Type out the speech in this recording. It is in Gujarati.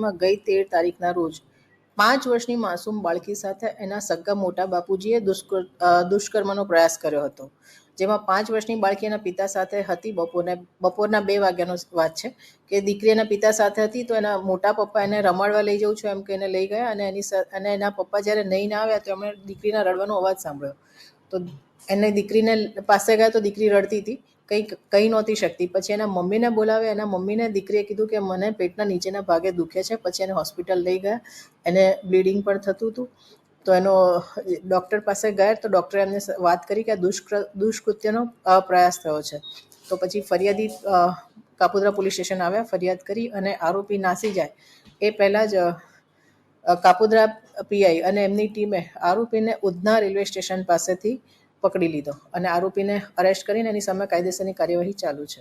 જેમાં ગઈ 13 તારીખના રોજ 5 વર્ષની માસૂમ બાળકી સાથે એના સગા મોટા બાપુજીએ દુષ્કર્મનો પ્રયાસ કર્યો હતો, જેમાં 5 વર્ષની બાળકી એના પિતા સાથે હતી. બપોરના 2 વાગ્યાનો વાત છે કે દીકરી એના પિતા સાથે હતી, તો એના મોટા પપ્પા એને રમાડવા લઈ જવું છું એમ કહીને લઈ ગયા, અને એના પપ્પા જ્યારે નહીં ના આવ્યા તો એમણે દીકરીના રડવાનો અવાજ સાંભળ્યો. તો એને દીકરીને પાસે ગયા તો દીકરી રડતી હતી, કંઈ નહોતી શકતી. પછી એના મમ્મીને બોલાવ્યા. એના મમ્મીને દીકરીએ કીધું કે મને પેટના નીચેના ભાગે દુખે છે. પછી એને હોસ્પિટલ લઈ ગયા. એને બ્લીડિંગ પણ થતું હતું. તો એનો ડૉક્ટર પાસે ગયા તો ડૉક્ટરે એમને વાત કરી કે આ દુષ્કૃત્યનો પ્રયાસ થયો છે. તો પછી ફરિયાદી કાપોદ્રા પોલીસ સ્ટેશન આવ્યા, ફરિયાદ કરી, અને આરોપી નાસી જાય એ પહેલાં જ કાપોદ્રા પીઆઈ અને એમની ટીમે આરોપીને ઉધના રેલવે સ્ટેશન પાસેથી પકડી લીધો અને આરોપીને અરેસ્ટ કરીને એની સામે કાયદેસરની કાર્યવાહી ચાલુ છે.